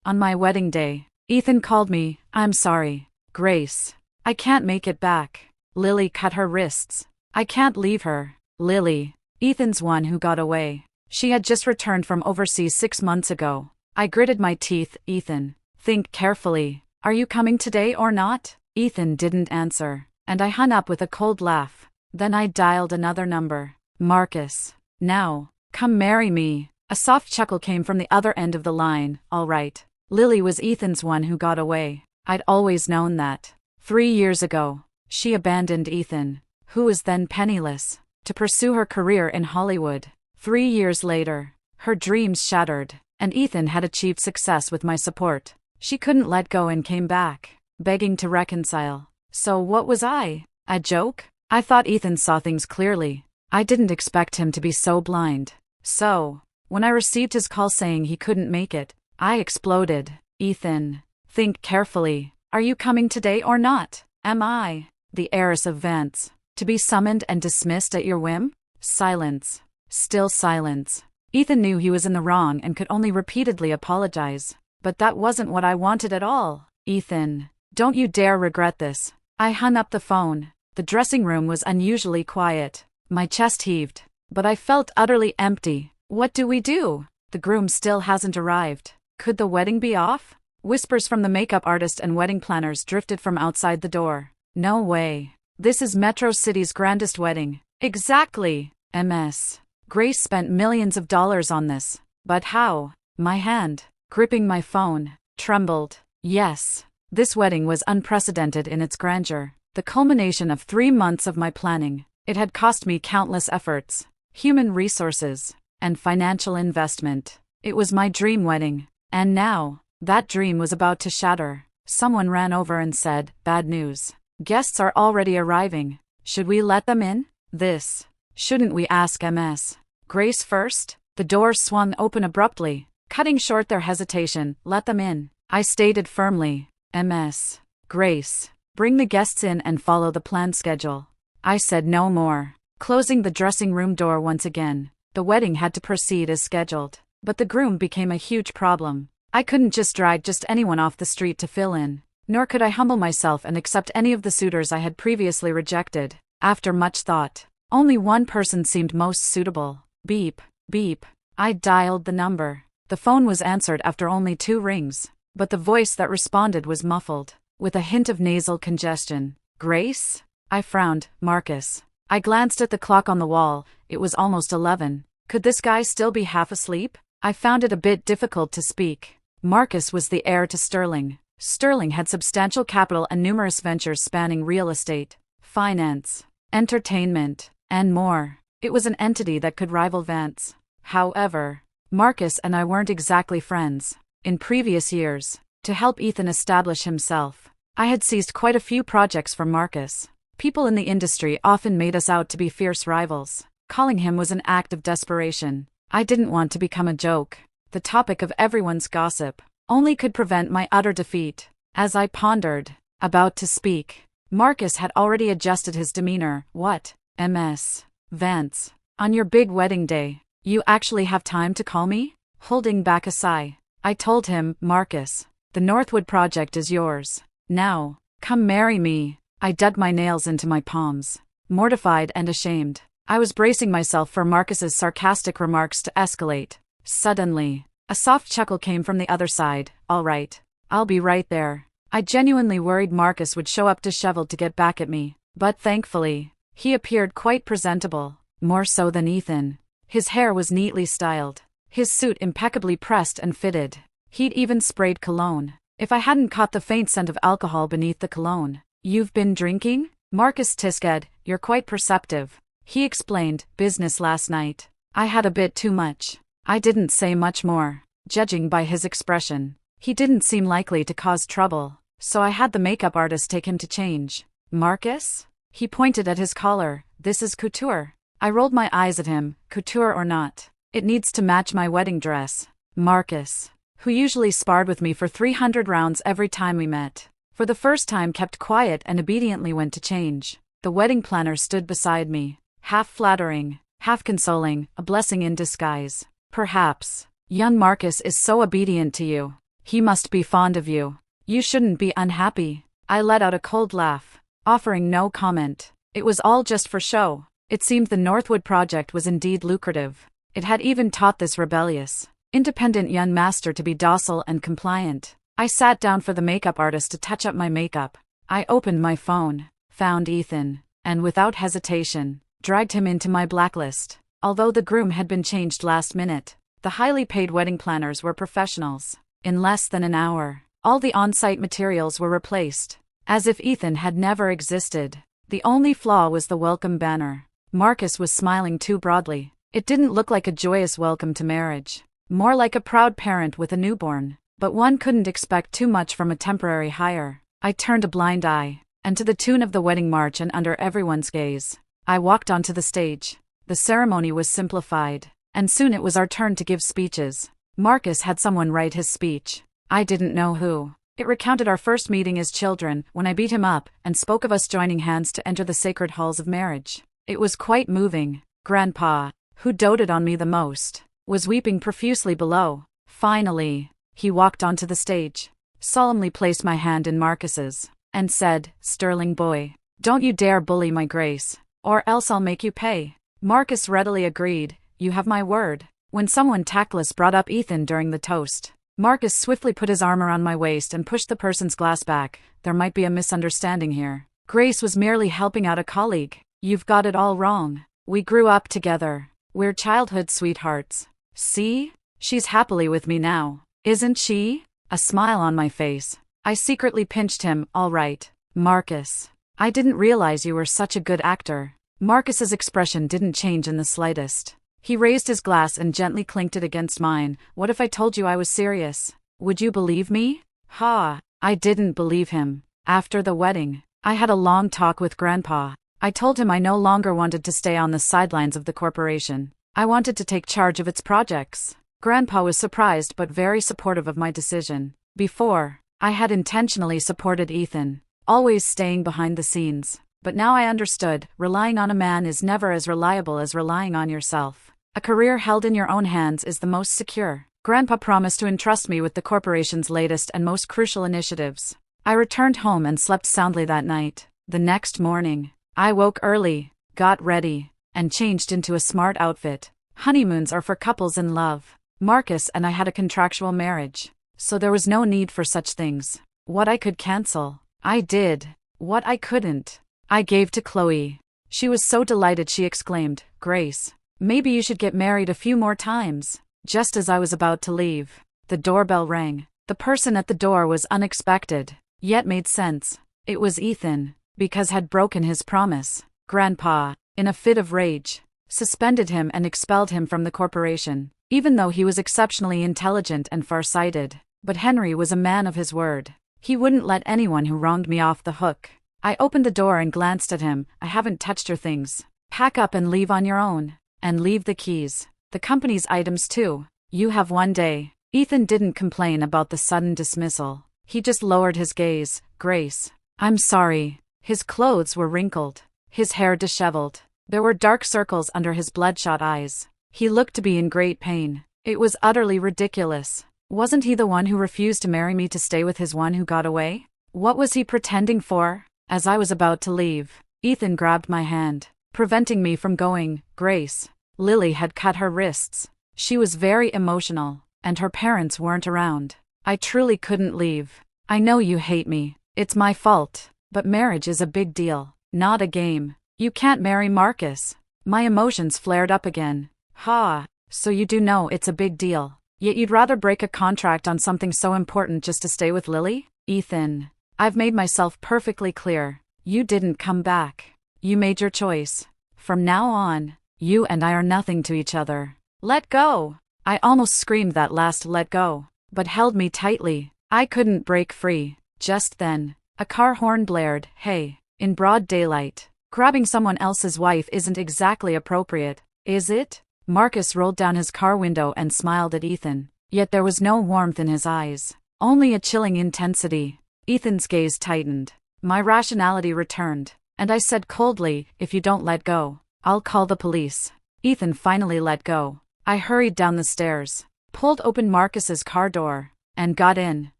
On my wedding day, Ethan called me. I'm sorry, Grace. I can't make it back. Lily cut her wrists. I can't leave her. Lily. Ethan's one who got away. She had just returned from overseas 6 months ago. I gritted my teeth. Ethan. Think carefully. Are you coming today or not? Ethan didn't answer, and I hung up with a cold laugh. Then I dialed another number. Marcus. Now. Come marry me. A soft chuckle came from the other end of the line. All right. Lily was Ethan's one who got away. I'd always known that. 3 years ago, she abandoned Ethan, who was then penniless, to pursue her career in Hollywood. 3 years later, her dreams shattered, and Ethan had achieved success with my support. She couldn't let go and came back, begging to reconcile. So what was I? A joke? I thought Ethan saw things clearly. I didn't expect him to be so blind. So, when I received his call saying he couldn't make it, I exploded. Ethan, think carefully. Are you coming today or not? Am I, the heiress of Vance, to be summoned and dismissed at your whim? Silence. Still silence. Ethan knew he was in the wrong and could only repeatedly apologize. But that wasn't what I wanted at all. Ethan, don't you dare regret this. I hung up the phone. The dressing room was unusually quiet. My chest heaved, but I felt utterly empty. What do we do? The groom still hasn't arrived. Could the wedding be off? Whispers from the makeup artist and wedding planners drifted from outside the door. No way. This is Metro City's grandest wedding. Exactly. MS. Grace spent millions of dollars on this. But how? My hand, gripping my phone, trembled. Yes. This wedding was unprecedented in its grandeur. The culmination of 3 months of my planning. It had cost me countless efforts, human resources, and financial investment. It was my dream wedding. And now, that dream was about to shatter. Someone ran over and said, "Bad news. Guests are already arriving. Should we let them in?" This. Shouldn't we ask MS Grace first? The door swung open abruptly, cutting short their hesitation. Let them in, I stated firmly. MS Grace, bring the guests in and follow the planned schedule. I said no more, closing the dressing room door once again. The wedding had to proceed as scheduled, but the groom became a huge problem. I couldn't just drag anyone off the street to fill in, nor could I humble myself and accept any of the suitors I had previously rejected. After much thought, only one person seemed most suitable. Beep, beep. I dialed the number. The phone was answered after only 2 rings, but the voice that responded was muffled, with a hint of nasal congestion. Grace? I frowned. Marcus. I glanced at the clock on the wall. It was almost 11. Could this guy still be half asleep? I found it a bit difficult to speak. Marcus was the heir to Sterling. Sterling had substantial capital and numerous ventures spanning real estate, finance, entertainment, and more. It was an entity that could rival Vance. However, Marcus and I weren't exactly friends. In previous years, to help Ethan establish himself, I had seized quite a few projects from Marcus. People in the industry often made us out to be fierce rivals. Calling him was an act of desperation. I didn't want to become a joke, the topic of everyone's gossip. Only could prevent my utter defeat. As I pondered, about to speak, Marcus had already adjusted his demeanor. What? MS Vance, on your big wedding day, you actually have time to call me? Holding back a sigh, I told him, Marcus, the Northwood project is yours. Now, come marry me. I dug my nails into my palms, mortified and ashamed. I was bracing myself for Marcus's sarcastic remarks to escalate. Suddenly, a soft chuckle came from the other side. All right, I'll be right there. I genuinely worried Marcus would show up disheveled to get back at me, but thankfully, he appeared quite presentable, more so than Ethan. His hair was neatly styled, his suit impeccably pressed and fitted. He'd even sprayed cologne, if I hadn't caught the faint scent of alcohol beneath the cologne. You've been drinking? Marcus tiskered. You're quite perceptive. He explained, business last night. I had a bit too much. I didn't say much more. Judging by his expression, he didn't seem likely to cause trouble, so I had the makeup artist take him to change. Marcus? He pointed at his collar. This is couture. I rolled my eyes at him. Couture or not, it needs to match my wedding dress. Marcus, who usually sparred with me for 300 rounds every time we met, for the first time kept quiet and obediently went to change. The wedding planner stood beside me, half flattering, half consoling, a blessing in disguise. Perhaps, young Marcus is so obedient to you. He must be fond of you. You shouldn't be unhappy. I let out a cold laugh, offering no comment. It was all just for show. It seemed the Northwood project was indeed lucrative. It had even taught this rebellious, independent young master to be docile and compliant. I sat down for the makeup artist to touch up my makeup. I opened my phone, found Ethan, and without hesitation, dragged him into my blacklist. Although the groom had been changed last minute, the highly paid wedding planners were professionals. In less than an hour, all the on-site materials were replaced, as if Ethan had never existed. The only flaw was the welcome banner. Marcus was smiling too broadly. It didn't look like a joyous welcome to marriage, more like a proud parent with a newborn. But one couldn't expect too much from a temporary hire. I turned a blind eye, and to the tune of the wedding march and under everyone's gaze, I walked onto the stage. The ceremony was simplified, and soon it was our turn to give speeches. Marcus had someone write his speech. I didn't know who. It recounted our first meeting as children, when I beat him up, and spoke of us joining hands to enter the sacred halls of marriage. It was quite moving. Grandpa, who doted on me the most, was weeping profusely below. Finally, he walked onto the stage, solemnly placed my hand in Marcus's, and said, "Sterling boy, don't you dare bully my Grace, or else I'll make you pay." Marcus readily agreed. "You have my word." When someone tactless brought up Ethan during the toast, Marcus swiftly put his arm around my waist and pushed the person's glass back. "There might be a misunderstanding here. Grace was merely helping out a colleague. You've got it all wrong. We grew up together. We're childhood sweethearts. See? She's happily with me now, isn't she?" A smile on my face. I secretly pinched him. "All right, Marcus. I didn't realize you were such a good actor." Marcus's expression didn't change in the slightest. He raised his glass and gently clinked it against mine. "What if I told you I was serious? Would you believe me?" Ha! I didn't believe him. After the wedding, I had a long talk with Grandpa. I told him I no longer wanted to stay on the sidelines of the corporation. I wanted to take charge of its projects. Grandpa was surprised but very supportive of my decision. Before, I had intentionally supported Ethan, always staying behind the scenes. But now I understood, relying on a man is never as reliable as relying on yourself. A career held in your own hands is the most secure. Grandpa promised to entrust me with the corporation's latest and most crucial initiatives. I returned home and slept soundly that night. The next morning, I woke early, got ready, and changed into a smart outfit. Honeymoons are for couples in love. Marcus and I had a contractual marriage, so there was no need for such things. What I could cancel, I did. What I couldn't, I gave to Chloe. She was so delighted she exclaimed, "Grace, maybe you should get married a few more times." Just as I was about to leave, the doorbell rang. The person at the door was unexpected, yet made sense. It was Ethan, because had broken his promise. Grandpa, in a fit of rage, suspended him and expelled him from the corporation, even though he was exceptionally intelligent and far-sighted. But Henry was a man of his word. He wouldn't let anyone who wronged me off the hook. I opened the door and glanced at him. "I haven't touched your things. Pack up and leave on your own. And leave the keys. The company's items too. You have one day." Ethan didn't complain about the sudden dismissal. He just lowered his gaze. "Grace, I'm sorry." His clothes were wrinkled, his hair disheveled. There were dark circles under his bloodshot eyes. He looked to be in great pain. It was utterly ridiculous. Wasn't he the one who refused to marry me to stay with his one who got away? What was he pretending for? As I was about to leave, Ethan grabbed my hand, preventing me from going. "Grace, Lily had cut her wrists. She was very emotional, and her parents weren't around. I truly couldn't leave. I know you hate me. It's my fault. But marriage is a big deal, not a game. You can't marry Marcus." My emotions flared up again. "Ha, so you do know it's a big deal. Yet you'd rather break a contract on something so important just to stay with Lily?" "Ethan, I've made myself perfectly clear. You didn't come back. You made your choice. From now on, you and I are nothing to each other. Let go." I almost screamed that last "let go," but held me tightly. I couldn't break free. Just then, a car horn blared. "Hey," in broad daylight. "Grabbing someone else's wife isn't exactly appropriate, is it?" Marcus rolled down his car window and smiled at Ethan. Yet there was no warmth in his eyes, only a chilling intensity. Ethan's gaze tightened. My rationality returned, and I said coldly, "If you don't let go, I'll call the police." Ethan finally let go. I hurried down the stairs, pulled open Marcus's car door, and got in.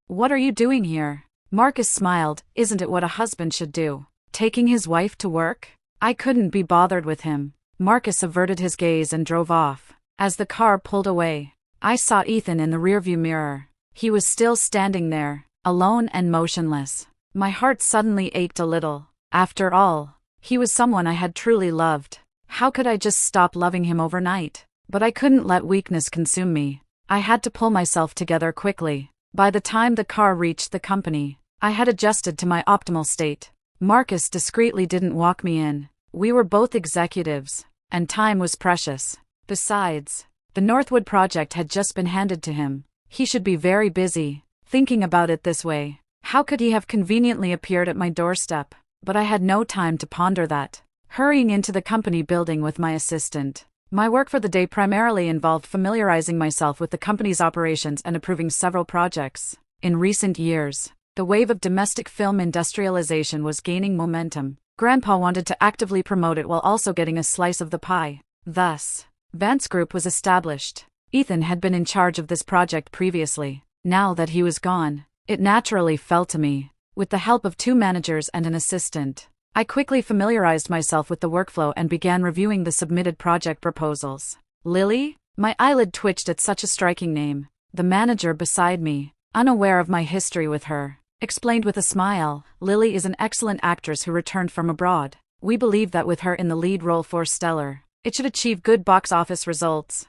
What are you doing here? Marcus smiled. Isn't it what a husband should do? Taking his wife to work? I couldn't be bothered with him. Marcus averted his gaze and drove off. As the car pulled away, I saw Ethan in the rearview mirror. He was still standing there, alone and motionless. My heart suddenly ached a little. After all, he was someone I had truly loved. How could I just stop loving him overnight? But I couldn't let weakness consume me. I had to pull myself together quickly. By the time the car reached the company, I had adjusted to my optimal state. Marcus discreetly didn't walk me in. We were both executives, and time was precious. Besides, the Northwood project had just been handed to him. He should be very busy. Thinking about it this way, how could he have conveniently appeared at my doorstep? But I had no time to ponder that. Hurrying into the company building with my assistant, my work for the day primarily involved familiarizing myself with the company's operations and approving several projects. In recent years, the wave of domestic film industrialization was gaining momentum. Grandpa wanted to actively promote it while also getting a slice of the pie. Thus, Vance Group was established. Ethan had been in charge of this project previously. Now that he was gone, it naturally fell to me. With the help of 2 managers and an assistant, I quickly familiarized myself with the workflow and began reviewing the submitted project proposals. Lily? My eyelid twitched at such a striking name. The manager beside me, unaware of my history with her, explained with a smile, Lily is an excellent actress who returned from abroad. We believe that with her in the lead role for Stellar, it should achieve good box office results.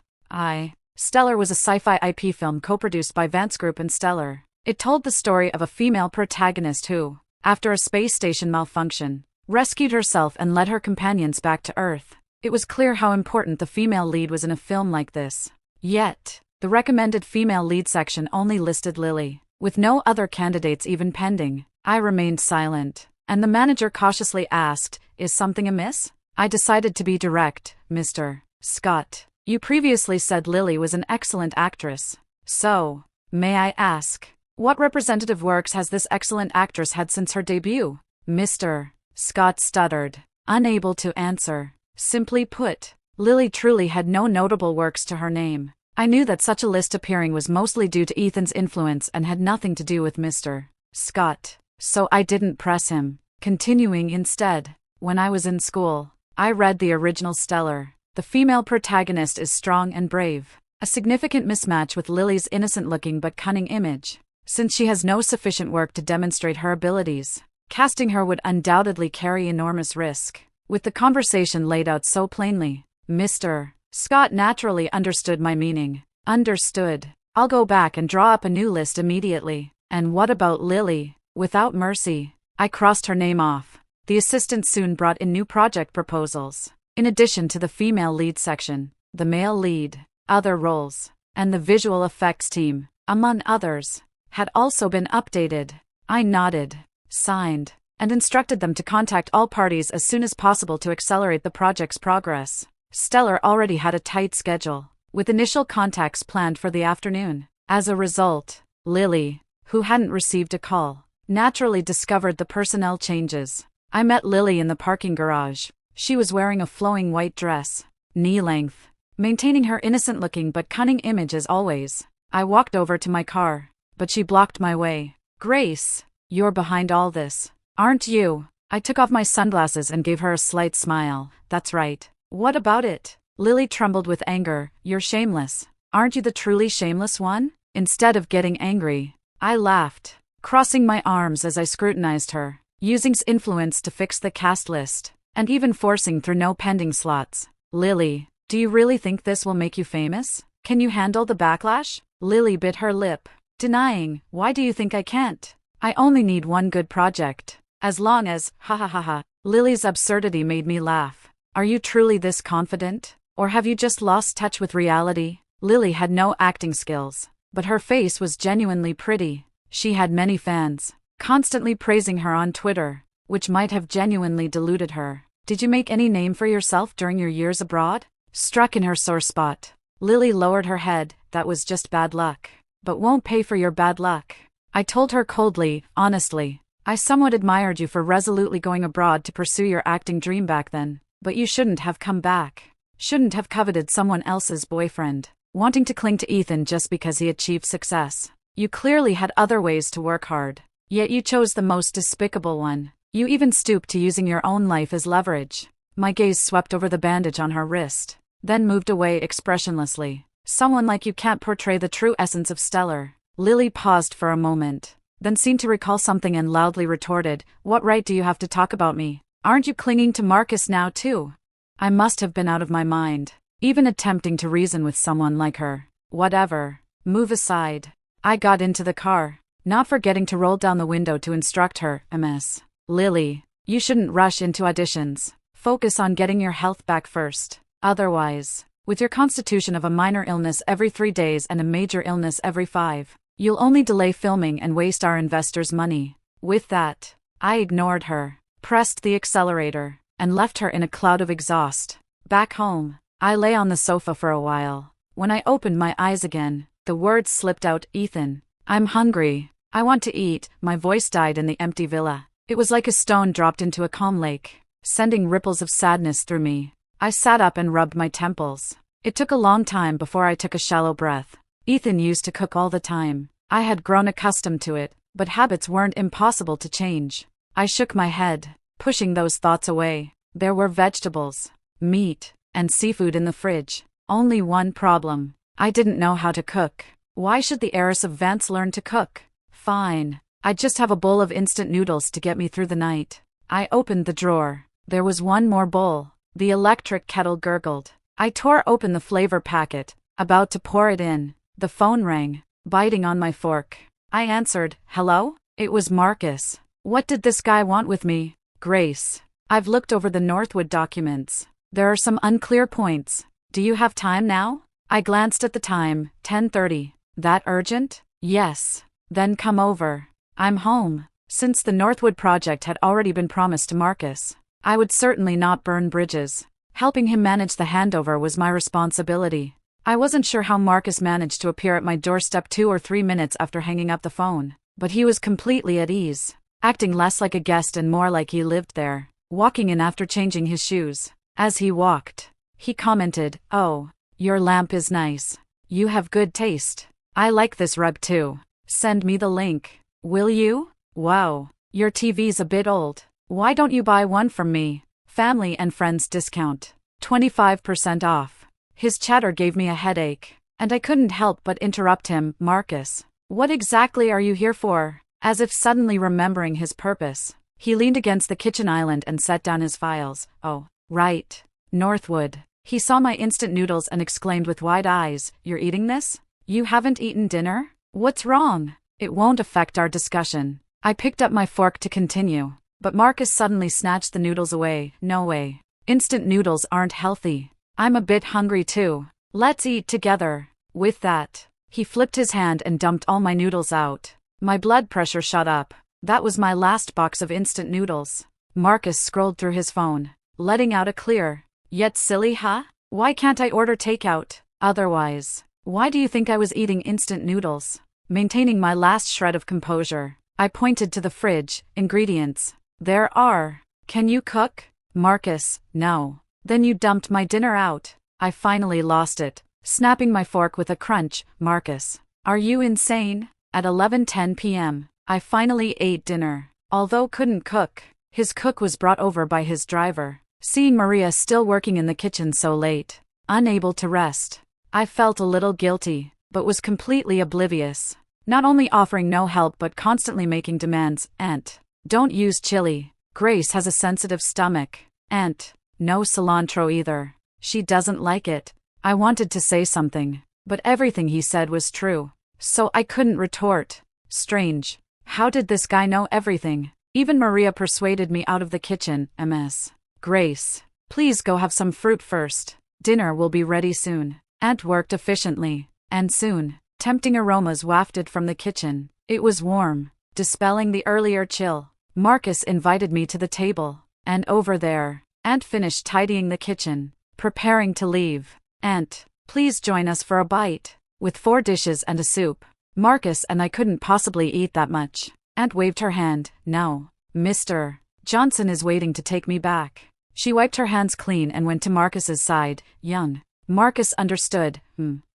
Stellar was a sci-fi IP film co-produced by Vance Group and Stellar. It told the story of a female protagonist who, after a space station malfunction, rescued herself and led her companions back to Earth. It was clear how important the female lead was in a film like this. Yet, the recommended female lead section only listed Lily. With no other candidates even pending, I remained silent, and the manager cautiously asked, "Is something amiss?" I decided to be direct. "Mr. Scott, you previously said Lily was an excellent actress. So, may I ask, what representative works has this excellent actress had since her debut?" Mr. Scott stuttered, unable to answer. Simply put, Lily truly had no notable works to her name. I knew that such a list appearing was mostly due to Ethan's influence and had nothing to do with Mr. Scott, so I didn't press him, continuing instead. When I was in school, I read the original Stellar. The female protagonist is strong and brave, a significant mismatch with Lily's innocent-looking but cunning image. Since she has no sufficient work to demonstrate her abilities, casting her would undoubtedly carry enormous risk. With the conversation laid out so plainly, Mr. Scott naturally understood my meaning. Understood. I'll go back and draw up a new list immediately. And what about Lily? Without mercy, I crossed her name off. The assistant soon brought in new project proposals. In addition to the female lead section, the male lead, other roles, and the visual effects team, among others, had also been updated. I nodded, signed, and instructed them to contact all parties as soon as possible to accelerate the project's progress. Stellar already had a tight schedule, with initial contacts planned for the afternoon. As a result, Lily, who hadn't received a call, naturally discovered the personnel changes. I met Lily in the parking garage. She was wearing a flowing white dress, knee-length, maintaining her innocent-looking but cunning image as always. I walked over to my car, but she blocked my way. "Grace, you're behind all this, aren't you?" I took off my sunglasses and gave her a slight smile. "That's right. What about it?" Lily trembled with anger. "You're shameless. Aren't you the truly shameless one?" Instead of getting angry, I laughed, crossing my arms as I scrutinized her, using influence to fix the cast list, and even forcing through no pending slots. "Lily, do you really think this will make you famous? Can you handle the backlash?" Lily bit her lip, denying. "Why do you think I can't? I only need one good project. As long as, ha ha ha ha." Lily's absurdity made me laugh. "Are you truly this confident? Or have you just lost touch with reality?" Lily had no acting skills, but her face was genuinely pretty. She had many fans, constantly praising her on Twitter, which might have genuinely deluded her. "Did you make any name for yourself during your years abroad?" Struck in her sore spot, Lily lowered her head. "That was just bad luck. But won't pay for your bad luck." I told her coldly, honestly, "I somewhat admired you for resolutely going abroad to pursue your acting dream back then. But you shouldn't have come back. Shouldn't have coveted someone else's boyfriend, wanting to cling to Ethan just because he achieved success." You clearly had other ways to work hard. Yet you chose the most despicable one. You even stooped to using your own life as leverage. My gaze swept over the bandage on her wrist, then moved away expressionlessly. Someone like you can't portray the true essence of Stellar. Lily paused for a moment, then seemed to recall something and loudly retorted, "What right do you have to talk about me? Aren't you clinging to Marcus now too?" I must have been out of my mind, even attempting to reason with someone like her. Whatever. Move aside. I got into the car, not forgetting to roll down the window to instruct her, "Ms. Lily, you shouldn't rush into auditions. Focus on getting your health back first. Otherwise, with your constitution of a minor illness every 3 days and a major illness every 5, you'll only delay filming and waste our investors' money." With that, I ignored her, pressed the accelerator, and left her in a cloud of exhaust. Back home, I lay on the sofa for a while. When I opened my eyes again, the words slipped out, "Ethan, I'm hungry. I want to eat." My voice died in the empty villa. It was like a stone dropped into a calm lake, sending ripples of sadness through me. I sat up and rubbed my temples. It took a long time before I took a shallow breath. Ethan used to cook all the time. I had grown accustomed to it, but habits weren't impossible to change. I shook my head, pushing those thoughts away. There were vegetables, meat, and seafood in the fridge. Only one problem. I didn't know how to cook. Why should the heiress of Vance learn to cook? Fine. I'd just have a bowl of instant noodles to get me through the night. I opened the drawer. There was one more bowl. The electric kettle gurgled. I tore open the flavor packet, about to pour it in. The phone rang, biting on my fork. I answered, "Hello?" It was Marcus. What did this guy want with me? "Grace, I've looked over the Northwood documents. There are some unclear points. Do you have time now?" I glanced at the time, 10:30. "That urgent?" "Yes." "Then come over. I'm home." Since the Northwood project had already been promised to Marcus, I would certainly not burn bridges. Helping him manage the handover was my responsibility. I wasn't sure how Marcus managed to appear at my doorstep 2 or 3 minutes after hanging up the phone, but he was completely at ease, acting less like a guest and more like he lived there, walking in after changing his shoes. As he walked, he commented, "Oh, your lamp is nice. You have good taste. I like this rug too. Send me the link. Will you? Wow, your TV's a bit old. Why don't you buy one from me? Family and friends discount. 25% off." His chatter gave me a headache, and I couldn't help but interrupt him. "Marcus, what exactly are you here for?" As if suddenly remembering his purpose, he leaned against the kitchen island and set down his files. "Oh, right. Northwood." He saw my instant noodles and exclaimed with wide eyes, "You're eating this? You haven't eaten dinner? What's wrong?" "It won't affect our discussion." I picked up my fork to continue, but Marcus suddenly snatched the noodles away. "No way. Instant noodles aren't healthy. I'm a bit hungry too. Let's eat together." With that, he flipped his hand and dumped all my noodles out. My blood pressure shot up. That was my last box of instant noodles. Marcus scrolled through his phone, letting out a clear, "Yet silly, huh? Why can't I order takeout? Otherwise, why do you think I was eating instant noodles?" Maintaining my last shred of composure, I pointed to the fridge. "Ingredients. There are." "Can you cook?" "Marcus, no." "Then you dumped my dinner out." I finally lost it, snapping my fork with a crunch. "Marcus, are you insane?" At 11:10 p.m., I finally ate dinner. Although couldn't cook, his cook was brought over by his driver. Seeing Maria still working in the kitchen so late, unable to rest, I felt a little guilty, but was completely oblivious. Not only offering no help but constantly making demands. "Aunt, don't use chili. Grace has a sensitive stomach." "Aunt, no cilantro either. She doesn't like it." I wanted to say something, but everything he said was true, so I couldn't retort. Strange. How did this guy know everything? Even Maria persuaded me out of the kitchen. "Ms. Grace, please go have some fruit first. Dinner will be ready soon." Aunt worked efficiently, and soon, tempting aromas wafted from the kitchen. It was warm, dispelling the earlier chill. Marcus invited me to the table, and over there, Aunt finished tidying the kitchen, preparing to leave. "Aunt, please join us for a bite." With 4 dishes and a soup, Marcus and I couldn't possibly eat that much. Aunt waved her hand. "No, Mr. Johnson is waiting to take me back." She wiped her hands clean and went to Marcus's side. "Young." Marcus understood.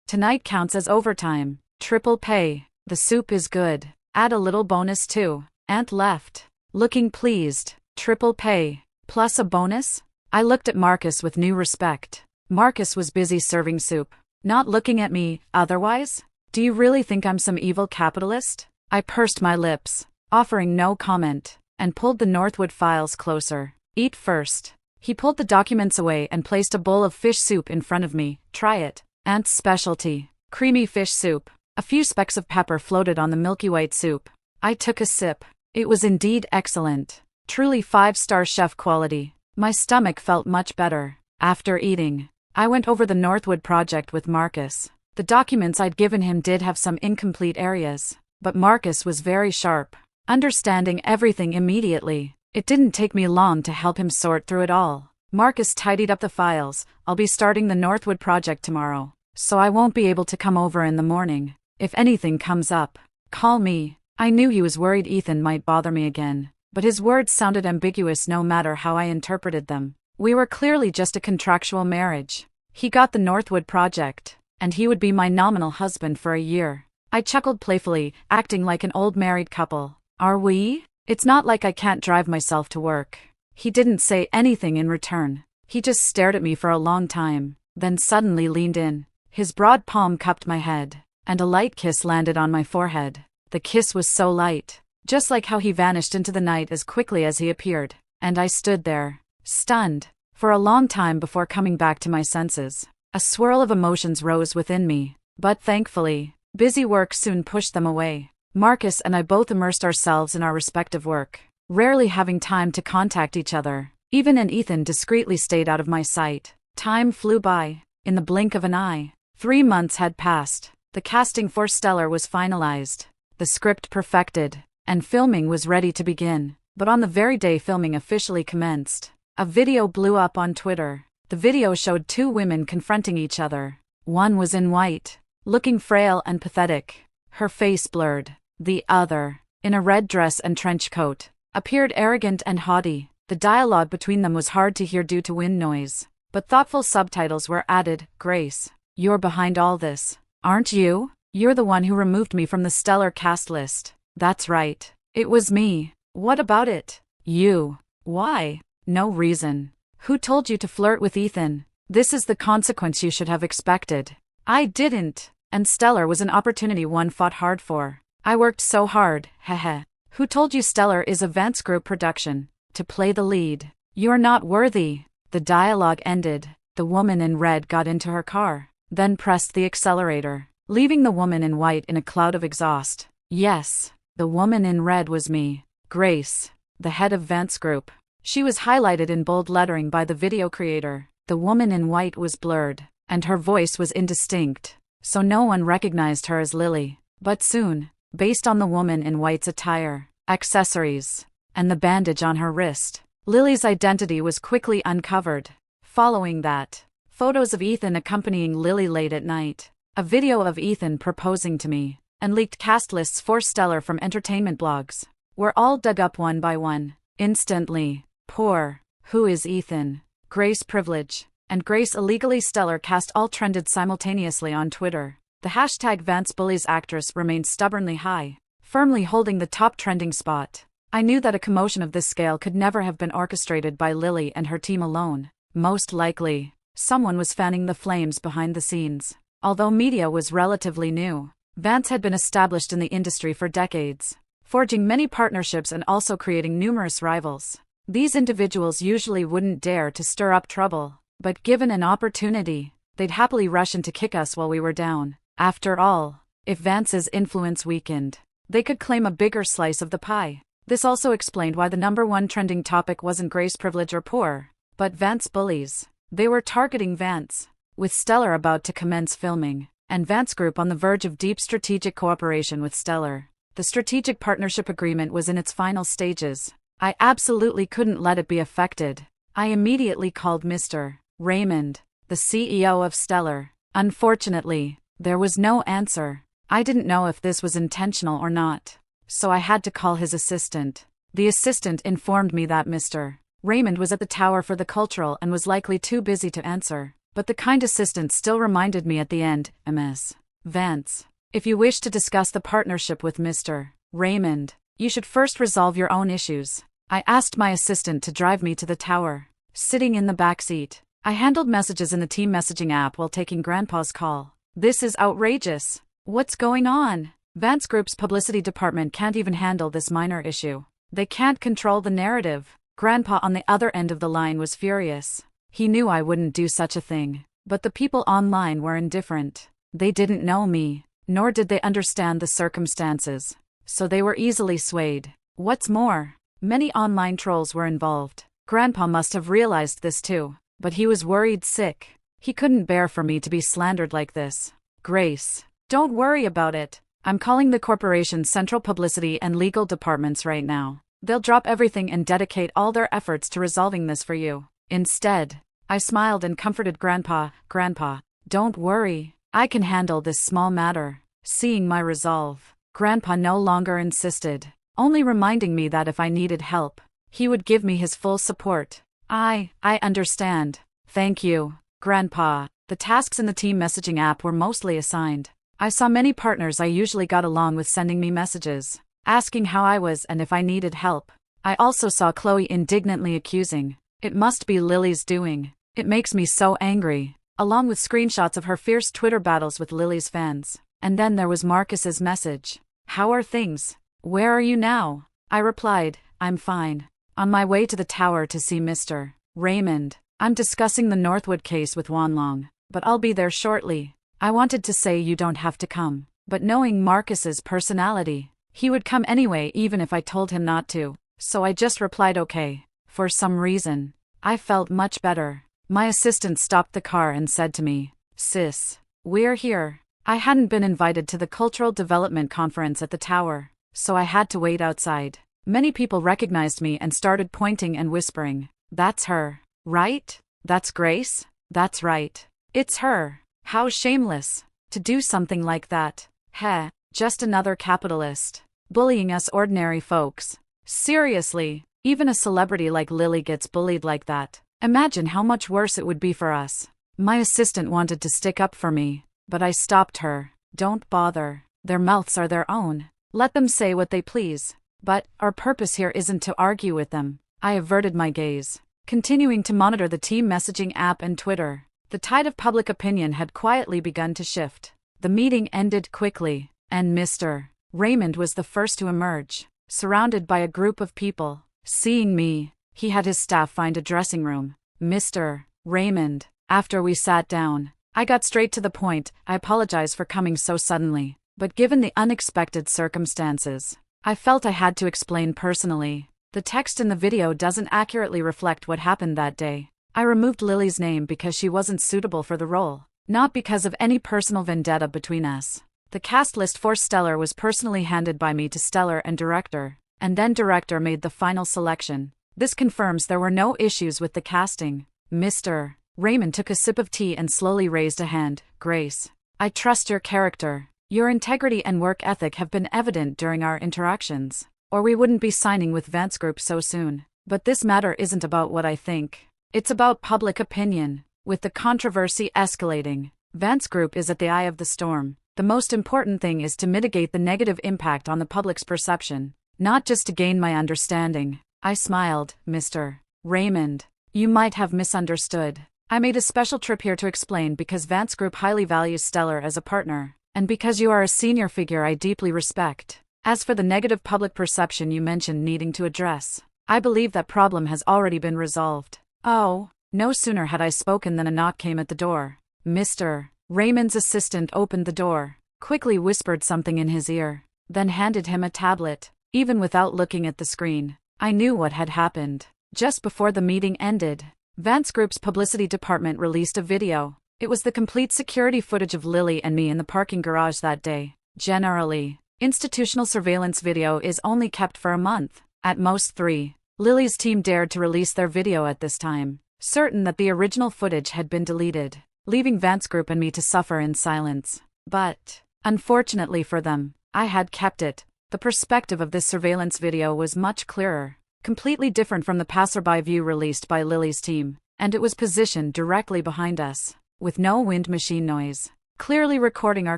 Tonight counts as overtime. Triple pay." The soup is good. Add a little bonus too. Aunt left, looking pleased. Triple pay, plus a bonus? I looked at Marcus with new respect. Marcus was busy serving soup, not looking at me, otherwise? Do you really think I'm some evil capitalist? I pursed my lips, offering no comment, and pulled the Northwood files closer. Eat first. He pulled the documents away and placed a bowl of fish soup in front of me. Try it. Aunt's specialty. Creamy fish soup. A few specks of pepper floated on the milky white soup. I took a sip. It was indeed excellent. Truly 5-star chef quality. My stomach felt much better. After eating, I went over the Northwood project with Marcus. The documents I'd given him did have some incomplete areas, but Marcus was very sharp, understanding everything immediately. It didn't take me long to help him sort through it all. Marcus tidied up the files. I'll be starting the Northwood project tomorrow, so I won't be able to come over in the morning. If anything comes up, call me. I knew he was worried Ethan might bother me again, but his words sounded ambiguous no matter how I interpreted them. We were clearly just a contractual marriage. He got the Northwood project, and he would be my nominal husband for a year. I chuckled playfully, acting like an old married couple. Are we? It's not like I can't drive myself to work. He didn't say anything in return. He just stared at me for a long time, then suddenly leaned in. His broad palm cupped my head, and a light kiss landed on my forehead. The kiss was so light, just like how he vanished into the night as quickly as he appeared, and I stood there, stunned, for a long time before coming back to my senses. A swirl of emotions rose within me, but thankfully, busy work soon pushed them away. Marcus and I both immersed ourselves in our respective work, rarely having time to contact each other. Even Ethan discreetly stayed out of my sight. Time flew by. In the blink of an eye, 3 months had passed. The casting for Stellar was finalized, the script perfected, and filming was ready to begin. But on the very day filming officially commenced, a video blew up on Twitter. The video showed 2 women confronting each other. One was in white, looking frail and pathetic, her face blurred. The other, in a red dress and trench coat, appeared arrogant and haughty. The dialogue between them was hard to hear due to wind noise, but thoughtful subtitles were added. Grace, you're behind all this, aren't you? You're the one who removed me from the Stellar cast list. That's right. It was me. What about it? You. Why? No reason. Who told you to flirt with Ethan? This is the consequence you should have expected. I didn't. And Stellar was an opportunity one fought hard for. I worked so hard, heh. Who told you Stellar is a Vance Group production? To play the lead. You're not worthy. The dialogue ended. The woman in red got into her car, then pressed the accelerator, leaving the woman in white in a cloud of exhaust. Yes, the woman in red was me. Grace, the head of Vance Group. She was highlighted in bold lettering by the video creator. The woman in white was blurred, and her voice was indistinct, so no one recognized her as Lily. But soon, based on the woman in white's attire, accessories, and the bandage on her wrist, Lily's identity was quickly uncovered. Following that, photos of Ethan accompanying Lily late at night, a video of Ethan proposing to me, and leaked cast lists for Stellar from entertainment blogs, were all dug up one by one. Instantly. Poor. Who is Ethan? Grace privilege. And Grace illegally Stellar cast all trended simultaneously on Twitter. The hashtag VanceBullies actress remained stubbornly high, firmly holding the top trending spot. I knew that a commotion of this scale could never have been orchestrated by Lily and her team alone. Most likely, someone was fanning the flames behind the scenes. Although media was relatively new, Vance had been established in the industry for decades, forging many partnerships and also creating numerous rivals. These individuals usually wouldn't dare to stir up trouble, but given an opportunity, they'd happily rush in to kick us while we were down. After all, if Vance's influence weakened, they could claim a bigger slice of the pie. This also explained why the #1 trending topic wasn't Grace privilege or poor, but Vance bullies. They were targeting Vance, with Stellar about to commence filming, and Vance Group on the verge of deep strategic cooperation with Stellar. The strategic partnership agreement was in its final stages. I absolutely couldn't let it be affected. I immediately called Mr. Raymond, the CEO of Stellar. Unfortunately, there was no answer. I didn't know if this was intentional or not, so I had to call his assistant. The assistant informed me that Mr. Raymond was at the tower for the cultural and was likely too busy to answer, but the kind assistant still reminded me at the end, Ms. Vance, If you wish to discuss the partnership with Mr. Raymond, you should first resolve your own issues. I asked my assistant to drive me to the tower. Sitting in the back seat, I handled messages in the team messaging app while taking Grandpa's call. This is outrageous. What's going on? Vance Group's publicity department can't even handle this minor issue. They can't control the narrative. Grandpa on the other end of the line was furious. He knew I wouldn't do such a thing. But the people online were indifferent. They didn't know me, nor did they understand the circumstances. So they were easily swayed. What's more, many online trolls were involved. Grandpa must have realized this too, but he was worried sick. He couldn't bear for me to be slandered like this. Grace, don't worry about it. I'm calling the corporation's central publicity and legal departments right now. They'll drop everything and dedicate all their efforts to resolving this for you. Instead, I smiled and comforted Grandpa. Grandpa, don't worry. I can handle this small matter. Seeing my resolve, Grandpa no longer insisted, only reminding me that if I needed help, he would give me his full support. I understand. Thank you, Grandpa. The tasks in the team messaging app were mostly assigned. I saw many partners I usually got along with sending me messages, asking how I was and if I needed help. I also saw Chloe indignantly accusing, "It must be Lily's doing. It makes me so angry," along with screenshots of her fierce Twitter battles with Lily's fans. And then there was Marcus's message. "How are things? Where are you now?" I replied, "I'm fine. On my way to the tower to see Mr. Raymond. I'm discussing the Northwood case with Wanlong, but I'll be there shortly." I wanted to say you don't have to come, but knowing Marcus's personality, he would come anyway even if I told him not to, so I just replied okay. For some reason, I felt much better. My assistant stopped the car and said to me, "Sis, we're here." I hadn't been invited to the Cultural Development Conference at the tower, so I had to wait outside. Many people recognized me and started pointing and whispering, "That's her, right? That's Grace? That's right. It's her. How shameless to do something like that. Heh, just another capitalist, bullying us ordinary folks. Seriously, even a celebrity like Lily gets bullied like that. Imagine how much worse it would be for us." My assistant wanted to stick up for me, but I stopped her. "Don't bother. Their mouths are their own. Let them say what they please. But our purpose here isn't to argue with them." I averted my gaze, continuing to monitor the team messaging app and Twitter. The tide of public opinion had quietly begun to shift. The meeting ended quickly, and Mr. Raymond was the first to emerge, surrounded by a group of people. Seeing me, he had his staff find a dressing room. "Mr. Raymond," after we sat down, I got straight to the point. "I apologize for coming so suddenly, but given the unexpected circumstances, I felt I had to explain personally. The text in the video doesn't accurately reflect what happened that day. I removed Lily's name because she wasn't suitable for the role, not because of any personal vendetta between us. The cast list for Stellar was personally handed by me to Stellar and Director, and then Director made the final selection. This confirms there were no issues with the casting. Mr. Raymond took a sip of tea and slowly raised a hand. "Grace, I trust your character. Your integrity and work ethic have been evident during our interactions, or we wouldn't be signing with Vance Group so soon. But this matter isn't about what I think. It's about public opinion. With the controversy escalating, Vance Group is at the eye of the storm. The most important thing is to mitigate the negative impact on the public's perception, not just to gain my understanding." I smiled. "Mr. Raymond, you might have misunderstood. I made a special trip here to explain because Vance Group highly values Stellar as a partner, and because you are a senior figure I deeply respect. As for the negative public perception you mentioned needing to address, I believe that problem has already been resolved." Oh, no sooner had I spoken than a knock came at the door. Mr. Raymond's assistant opened the door, quickly whispered something in his ear, then handed him a tablet. Even without looking at the screen, I knew what had happened. Just before the meeting ended, Vance Group's publicity department released a video. It was the complete security footage of Lily and me in the parking garage that day. Generally, institutional surveillance video is only kept for a month, at most 3. Lily's team dared to release their video at this time, certain that the original footage had been deleted, leaving Vance Group and me to suffer in silence. But, unfortunately for them, I had kept it. The perspective of this surveillance video was much clearer, completely different from the passerby view released by Lily's team, and it was positioned directly behind us, with no wind machine noise, clearly recording our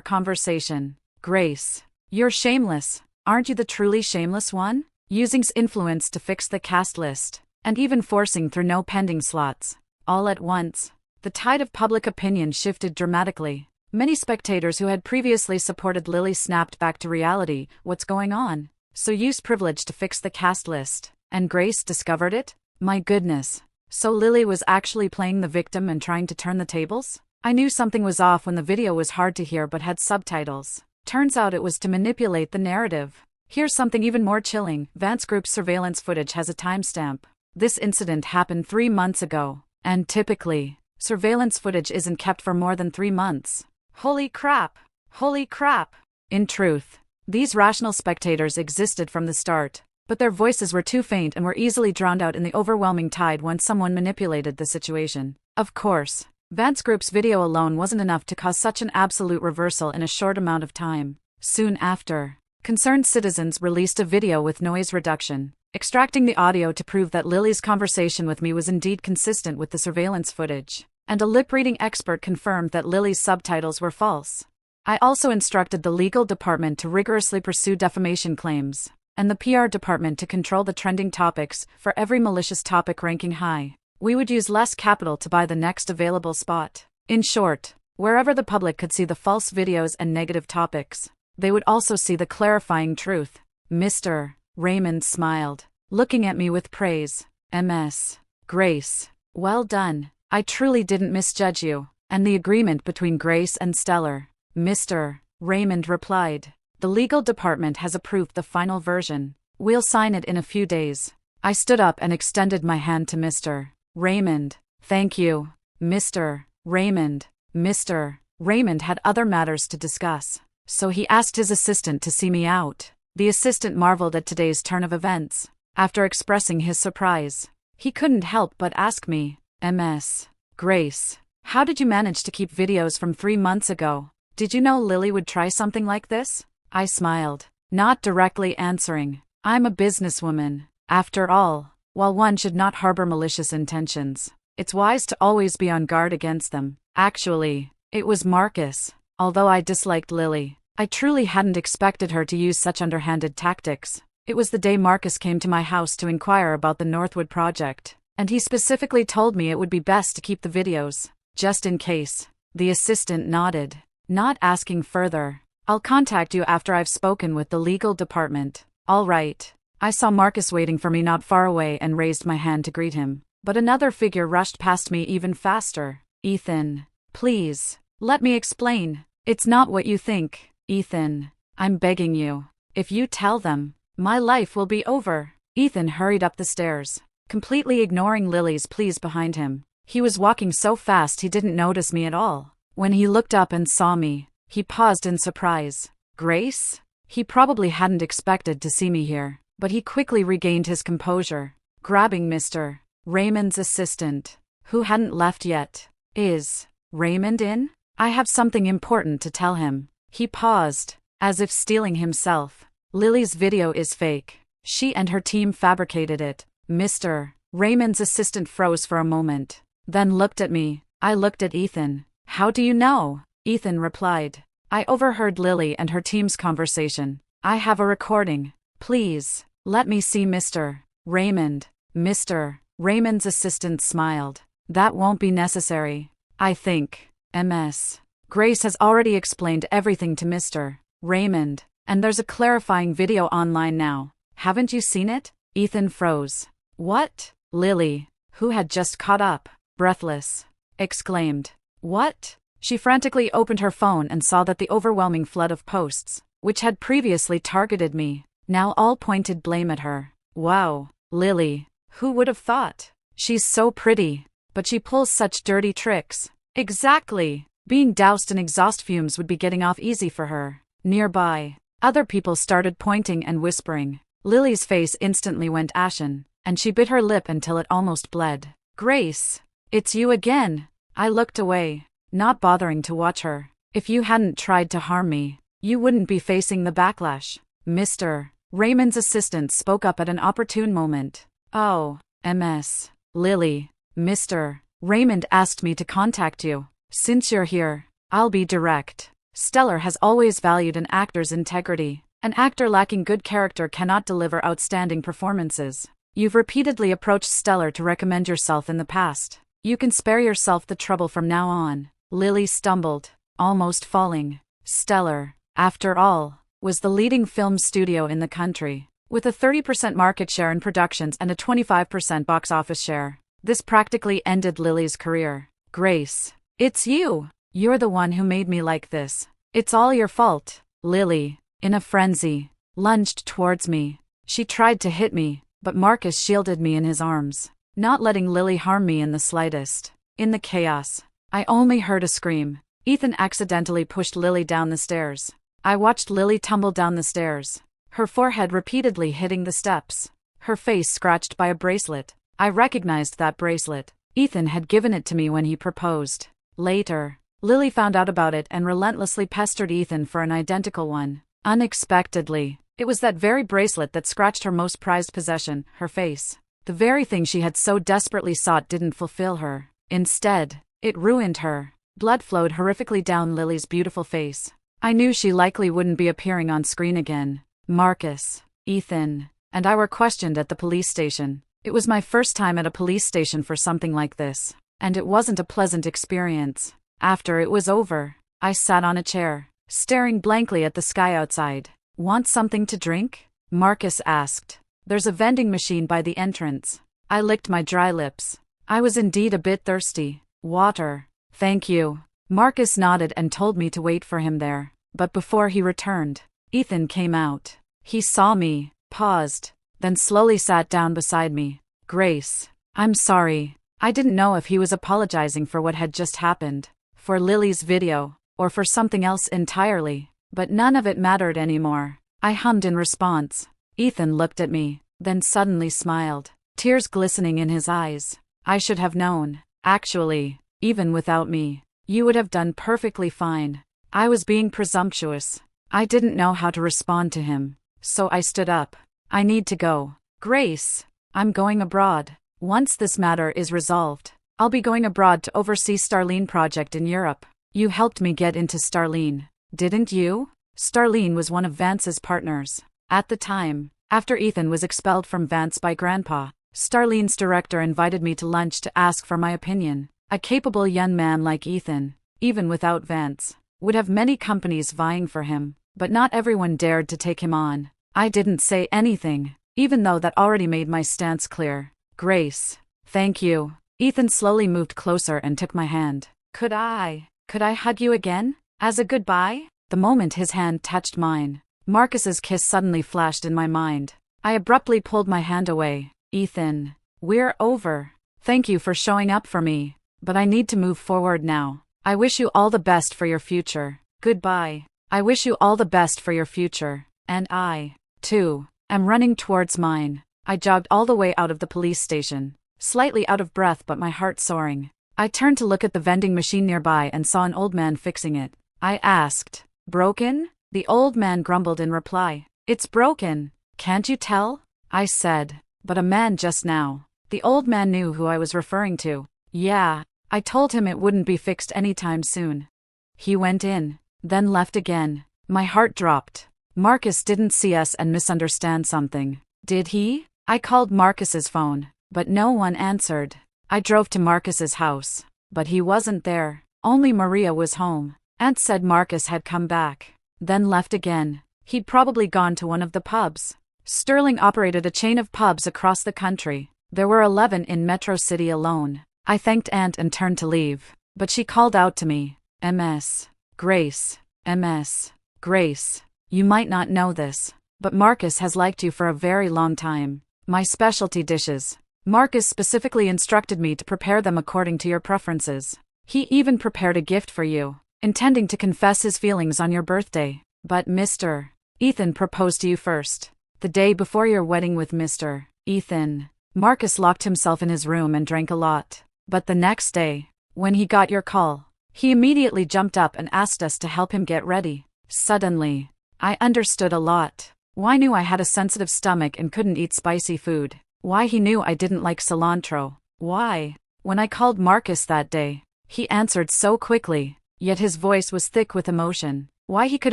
conversation. Grace. You're shameless. Aren't you the truly shameless one? Using influence to fix the cast list. And even forcing through no pending slots. All at once. The tide of public opinion shifted dramatically. Many spectators who had previously supported Lily snapped back to reality. What's going on? So used privilege to fix the cast list. And Grace discovered it? My goodness. So Lily was actually playing the victim and trying to turn the tables? I knew something was off when the video was hard to hear but had subtitles. Turns out it was to manipulate the narrative. Here's something even more chilling. Vance Group's surveillance footage has a timestamp. This incident happened 3 months ago. And typically, surveillance footage isn't kept for more than 3 months. Holy crap! Holy crap! In truth, these rational spectators existed from the start, but their voices were too faint and were easily drowned out in the overwhelming tide once someone manipulated the situation. Of course, Vance Group's video alone wasn't enough to cause such an absolute reversal in a short amount of time. Soon after, concerned citizens released a video with noise reduction, extracting the audio to prove that Lily's conversation with me was indeed consistent with the surveillance footage. And a lip-reading expert confirmed that Lily's subtitles were false. I also instructed the legal department to rigorously pursue defamation claims, and the PR department to control the trending topics. For every malicious topic ranking high, we would use less capital to buy the next available spot. In short, wherever the public could see the false videos and negative topics, they would also see the clarifying truth. Mr. Raymond smiled, looking at me with praise. Ms. Grace. Well done. I truly didn't misjudge you. And the agreement between Grace and Stellar? Mr. Raymond replied. The legal department has approved the final version. We'll sign it in a few days. I stood up and extended my hand to Mr. Raymond. Thank you, Mr. Raymond. Mr. Raymond had other matters to discuss, so he asked his assistant to see me out. The assistant marveled at today's turn of events. After expressing his surprise, he couldn't help but ask me, Ms. Grace, how did you manage to keep videos from 3 months ago? Did you know Lily would try something like this? I smiled, not directly answering. I'm a businesswoman. After all, while one should not harbor malicious intentions, it's wise to always be on guard against them. Actually, it was Marcus. Although I disliked Lily, I truly hadn't expected her to use such underhanded tactics. It was the day Marcus came to my house to inquire about the Northwood project, and he specifically told me it would be best to keep the videos, just in case. The assistant nodded, not asking further. I'll contact you after I've spoken with the legal department. All right. I saw Marcus waiting for me not far away and raised my hand to greet him, but another figure rushed past me even faster. Ethan, please, let me explain. It's not what you think, Ethan. I'm begging you. If you tell them, my life will be over. Ethan hurried up the stairs, completely ignoring Lily's pleas behind him. He was walking so fast he didn't notice me at all. When he looked up and saw me, he paused in surprise. Grace? He probably hadn't expected to see me here, but he quickly regained his composure, grabbing Mr. Raymond's assistant, who hadn't left yet. Is Raymond in? I have something important to tell him. He paused, as if steeling himself. Lily's video is fake. She and her team fabricated it. Mr. Raymond's assistant froze for a moment, then looked at me. I looked at Ethan. How do you know? Ethan replied. I overheard Lily and her team's conversation. I have a recording. Please, let me see Mr. Raymond. Mr. Raymond's assistant smiled. That won't be necessary. I think, Ms. Grace has already explained everything to Mr. Raymond, and there's a clarifying video online now. Haven't you seen it? Ethan froze. What? Lily, who had just caught up, breathless, exclaimed. What? She frantically opened her phone and saw that the overwhelming flood of posts, which had previously targeted me, now all pointed blame at her. Wow, Lily, who would have thought? She's so pretty, but she pulls such dirty tricks. Exactly. Being doused in exhaust fumes would be getting off easy for her. Nearby, other people started pointing and whispering. Lily's face instantly went ashen, and she bit her lip until it almost bled. Grace, it's you again. I looked away, not bothering to watch her. If you hadn't tried to harm me, you wouldn't be facing the backlash. Mr. Raymond's assistant spoke up at an opportune moment. Oh, Ms. Lily, Mr. Raymond asked me to contact you. Since you're here, I'll be direct. Stellar has always valued an actor's integrity. An actor lacking good character cannot deliver outstanding performances. You've repeatedly approached Stellar to recommend yourself in the past. You can spare yourself the trouble from now on. Lily stumbled, almost falling. Stellar, after all, was the leading film studio in the country, with a 30% market share in productions and a 25% box office share. This practically ended Lily's career. Grace, it's you. You're the one who made me like this. It's all your fault. Lily, in a frenzy, lunged towards me. She tried to hit me, but Marcus shielded me in his arms, not letting Lily harm me in the slightest. In the chaos, I only heard a scream. Ethan accidentally pushed Lily down the stairs. I watched Lily tumble down the stairs, her forehead repeatedly hitting the steps, her face scratched by a bracelet. I recognized that bracelet. Ethan had given it to me when he proposed. Later, Lily found out about it and relentlessly pestered Ethan for an identical one. Unexpectedly, it was that very bracelet that scratched her most prized possession, her face. The very thing she had so desperately sought didn't fulfill her. Instead, it ruined her. Blood flowed horrifically down Lily's beautiful face. I knew she likely wouldn't be appearing on screen again. Marcus, Ethan, and I were questioned at the police station. It was my first time at a police station for something like this, and it wasn't a pleasant experience. After it was over, I sat on a chair, staring blankly at the sky outside. Want something to drink? Marcus asked. There's a vending machine by the entrance. I licked my dry lips. I was indeed a bit thirsty. Water. Thank you. Marcus nodded and told me to wait for him there. But before he returned, Ethan came out. He saw me, paused, then slowly sat down beside me. Grace, I'm sorry. I didn't know if he was apologizing for what had just happened, for Lily's video, or for something else entirely. But none of it mattered anymore. I hummed in response. Ethan looked at me, then suddenly smiled, tears glistening in his eyes. I should have known. Actually, even without me, you would have done perfectly fine. I was being presumptuous. I didn't know how to respond to him, so I stood up. I need to go. Grace, I'm going abroad. Once this matter is resolved, I'll be going abroad to oversee Starline project in Europe. You helped me get into Starline, didn't you? Starline was one of Vance's partners. At the time, after Ethan was expelled from Vance by Grandpa, Starline's director invited me to lunch to ask for my opinion. A capable young man like Ethan, even without Vance, would have many companies vying for him, but not everyone dared to take him on. I didn't say anything, even though that already made my stance clear. Grace, thank you. Ethan slowly moved closer and took my hand. Could I hug you again? As a goodbye? The moment his hand touched mine, Marcus's kiss suddenly flashed in my mind. I abruptly pulled my hand away. Ethan, we're over. Thank you for showing up for me, but I need to move forward now. I wish you all the best for your future. Goodbye. I wish you all the best for your future. And I, too, am running towards mine. I jogged all the way out of the police station, slightly out of breath but my heart soaring. I turned to look at the vending machine nearby and saw an old man fixing it. I asked, broken? The old man grumbled in reply. It's broken. Can't you tell? I said, but a man just now. The old man knew who I was referring to. Yeah, I told him it wouldn't be fixed anytime soon. He went in, then left again. My heart dropped. Marcus didn't see us and misunderstand something, did he? I called Marcus's phone, but no one answered. I drove to Marcus's house, but he wasn't there. Only Maria was home. Aunt said Marcus had come back, then left again. He'd probably gone to one of the pubs. Sterling operated a chain of pubs across the country. There were 11 in Metro City alone. I thanked Aunt and turned to leave, but she called out to me, MS. Grace, MS. Grace, you might not know this, but Marcus has liked you for a very long time. My specialty dishes. Marcus specifically instructed me to prepare them according to your preferences. He even prepared a gift for you, intending to confess his feelings on your birthday. But Mr. Ethan proposed to you first. The day before your wedding with Mr. Ethan. Marcus locked himself in his room and drank a lot. But the next day, when he got your call, he immediately jumped up and asked us to help him get ready. Suddenly, I understood a lot. Why knew I had a sensitive stomach and couldn't eat spicy food. Why he knew I didn't like cilantro. Why, when I called Marcus that day, he answered so quickly. yet his voice was thick with emotion. Why he could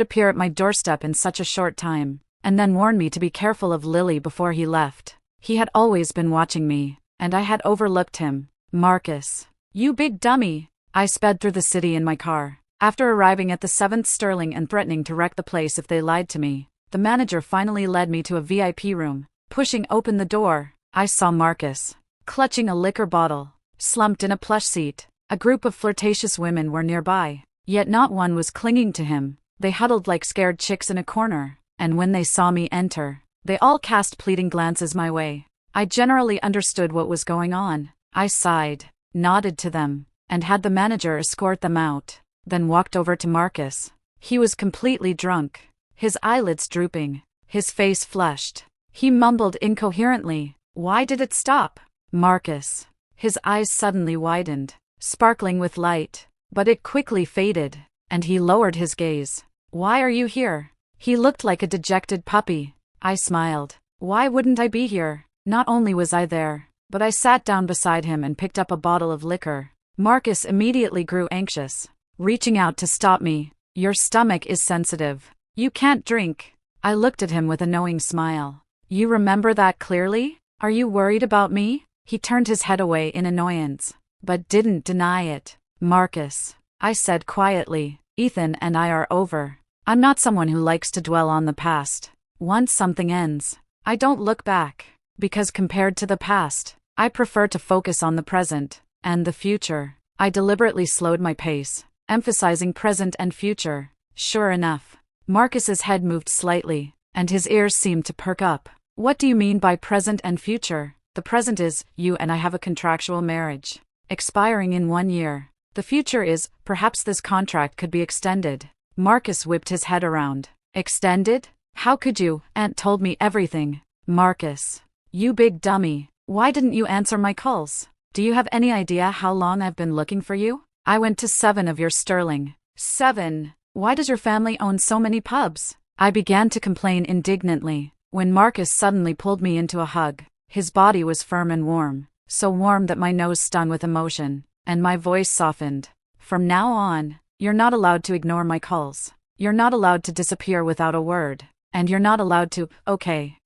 appear at my doorstep in such a short time, and then warn me to be careful of Lily before he left. He had always been watching me, and I had overlooked him. Marcus. You big dummy. I sped through the city in my car. After arriving at the 7th Sterling and threatening to wreck the place if they lied to me, the manager finally led me to a VIP room. Pushing open the door, I saw Marcus, clutching a liquor bottle, slumped in a plush seat. A group of flirtatious women were nearby, yet not one was clinging to him. They huddled like scared chicks in a corner, and when they saw me enter, they all cast pleading glances my way. I generally understood what was going on. I sighed, nodded to them, and had the manager escort them out, then walked over to Marcus. He was completely drunk, his eyelids drooping, his face flushed. He mumbled incoherently, "Why did it stop?" Marcus. His eyes suddenly widened, sparkling with light, but it quickly faded, and he lowered his gaze. "Why are you here?" He looked like a dejected puppy. I smiled. Why wouldn't I be here? Not only was I there, but I sat down beside him and picked up a bottle of liquor. Marcus immediately grew anxious, reaching out to stop me. "Your stomach is sensitive. You can't drink." I looked at him with a knowing smile. "You remember that clearly? Are you worried about me?" He turned his head away in annoyance, but didn't deny it. "Marcus," I said quietly, "Ethan and I are over. I'm not someone who likes to dwell on the past. Once something ends, I don't look back, because compared to the past, I prefer to focus on the present and the future." I deliberately slowed my pace, emphasizing present and future. Sure enough, Marcus's head moved slightly, and his ears seemed to perk up. "What do you mean by present and future?" "The present is, you and I have a contractual marriage, expiring in 1 year. The future is, perhaps this contract could be extended." Marcus whipped his head around. "Extended? How could you? Aunt told me everything." "Marcus, you big dummy, why didn't you answer my calls? Do you have any idea how long I've been looking for you? I went to 7 of your Sterling." "7? Why does your family own so many pubs?" I began to complain indignantly, when Marcus suddenly pulled me into a hug. His body was firm and warm, so warm that my nose stung with emotion, and my voice softened. "From now on, you're not allowed to ignore my calls. You're not allowed to disappear without a word. And you're not allowed to—" "Okay.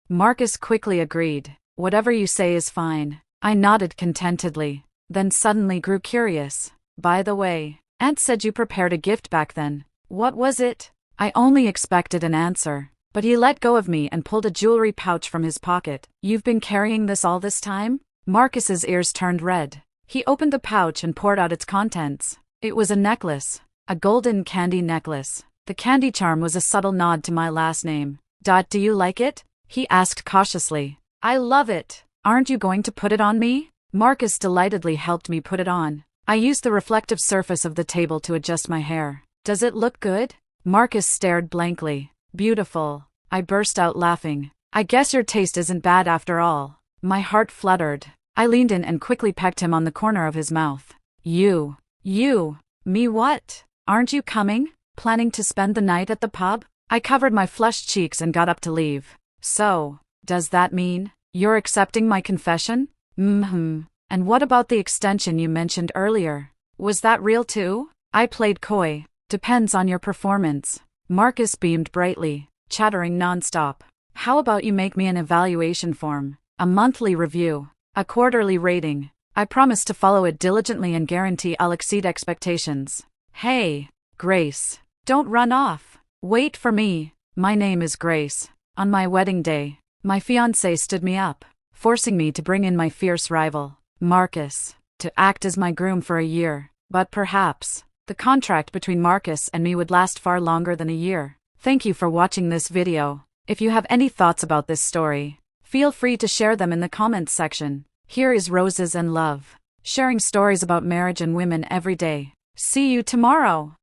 Marcus quickly agreed. "Whatever you say is fine." I nodded contentedly, then suddenly grew curious. "By the way, Aunt said you prepared a gift back then. What was it?" I only expected an answer, but he let go of me and pulled a jewelry pouch from his pocket. "You've been carrying this all this time?" Marcus's ears turned red. He opened the pouch and poured out its contents. It was a necklace, a golden candy necklace. The candy charm was a subtle nod to my last name. "Do you like it?" he asked cautiously. "I love it. Aren't you going to put it on me?" Marcus delightedly helped me put it on. I used the reflective surface of the table to adjust my hair. "Does it look good?" Marcus stared blankly. "Beautiful." I burst out laughing. "I guess your taste isn't bad after all." My heart fluttered. I leaned in and quickly pecked him on the corner of his mouth. You. Me what? Aren't you coming? Planning to spend the night at the pub?" I covered my flushed cheeks and got up to leave. "So, does that mean you're accepting my confession?" "And what about the extension you mentioned earlier? Was that real too?" I played coy. "Depends on your performance." Marcus beamed brightly, chattering nonstop. "How about you make me an evaluation form, a monthly review, a quarterly rating? I promise to follow it diligently and guarantee I'll exceed expectations." "Hey, Grace, don't run off. Wait for me. My name is Grace." On my wedding day, my fiancé stood me up, forcing me to bring in my fierce rival, Marcus, to act as my groom for a year. But perhaps the contract between Marcus and me would last far longer than a year. Thank you for watching this video. If you have any thoughts about this story, feel free to share them in the comments section. Here is Roses and Love, sharing stories about marriage and women every day. See you tomorrow.